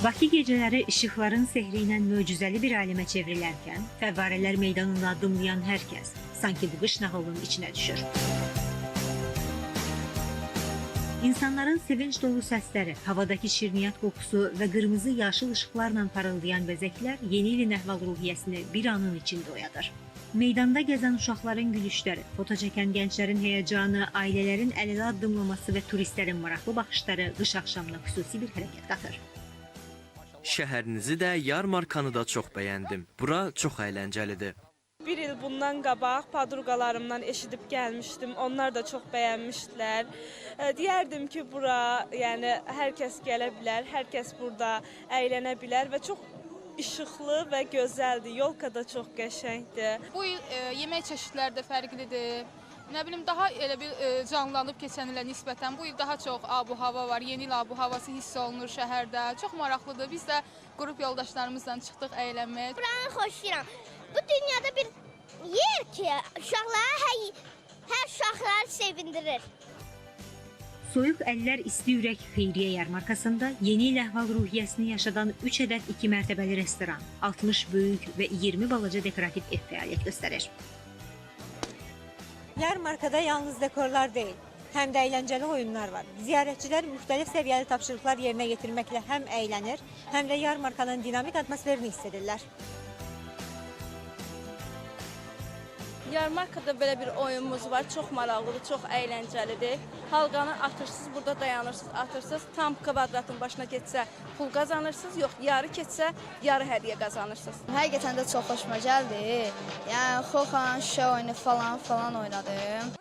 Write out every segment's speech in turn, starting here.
Bakı gecələri işıqların sehri ilə möcüzəli bir aləmə çevrilərkən, fəvvarələr meydanında addımlayan hər kəs sanki bu qış nağılının içinə düşür. İnsanların sevinç dolu səsləri, havadakı şirniyyat qoxusu və qırmızı yaşıl işıqlarla parıldayan bəzəklər yeni ilin əhval-ruhiyyəsini bir anın içində oyadır. Meydanda gəzən uşaqların gülüşləri, foto çəkən gənclərin həyəcanı, ailələrin əl-ələ addımlaması və turistlərin maraqlı baxışları qış axşamına xüsusi bir hərəkət qatır. Şəhərinizi də, yarmarkanı da çox bəyəndim. Bura çox əyləncəlidir. Bir il bundan qabaq padruqalarımdan eşidib gəlmişdim. Onlar da çox bəyənmişdilər. Deyərdim ki, bura, yəni hər kəs gələ bilər, hər kəs burada əylənə bilər və çox işıqlı və gözəldir. Yolka da çox qəşəngdir. Bu il yemək çeşidləri də fərqlidir. Nə bilim, daha elə bir canlanıb keçən ilə nisbətən bu il daha çox abu-hava var. Yeni il abu-havası hiss olunur şəhərdə. Çox maraqlıdır. Biz də qrup yoldaşlarımızla çıxdıq əylənməyə. Buranı xoşlayıram. Bu dünyada bir yer ki, hər uşaqları sevindirir. Soyuq əllər isti ürək xeyriyyə yarmarkasında yeni il əhval-ruhiyyəsini yaşadan 3 ədəd 2 mərtəbəli restoran, 60 böyük və 20 balaca dekorativ ev fəaliyyət göstərir. Yarmarkada yalnız dekorlar deyil, həm də əyləncəli oyunlar var. Ziyarətçilər müxtəlif səviyyəli tapşırıqlar yerinə yetirməklə həm əylənir, həm də yarmarkanın dinamik atmosferini hiss edirlər. Yarmarkada belə bir oyunumuz var, çox maraqlıdır, çox əyləncəlidir. Halqanı atırsınız, burada dayanırsınız, atırsınız, tam kvadratın başına keçsə pul qazanırsınız, yox, yarı keçsə yarı hədiyyə qazanırsınız. Həqiqətən də çox xoşuma gəldi. Yəni, xoxan, şişə oyunu falan oynadım.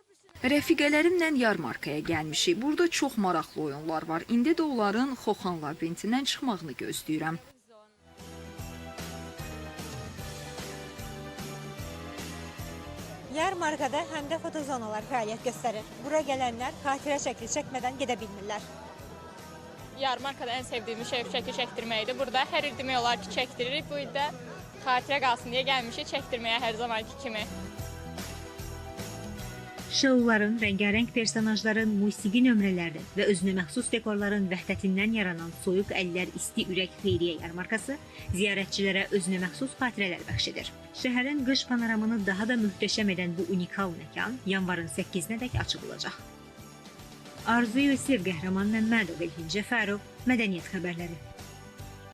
Rəfiqələrimlə yarmarkaya gəlmişik. Burada çox maraqlı oyunlar var. İndi də onların Xoxan labirинtindən çıxmağını gözləyirəm. Yarmarkada həm də fotozonalar fəaliyyət göstərir. Bura gələnlər xatirə şəkli çəkmədən gedə bilmirlər. Yarmarkada ən sevdiyim şey şəkil çəkdirməkdir. Burada hər il demək olar ki, çəkdiririk. Bu ildə xatirə qalsın deyə gəlmişik çəkdirməyə hər zamanki kimi. Şouların, rəngarəng personajların, musiqi nömrələri və özünə məxsus dekorların vəhdətindən yaranan Soyuq Əllər İsti Ürək Xeyriyyə yarmarkası ziyarətçilərə özünə məxsus xatirələr bəxş edir. Şəhərin qış panoramını daha da möhtəşəm edən bu unikal məkan yanvarın 8-nədək açıq olacaq. Arzu Yusif, Qəhrəman Məmmədov, Elhin Cəfərov, Mədəniyyət xəbərləri.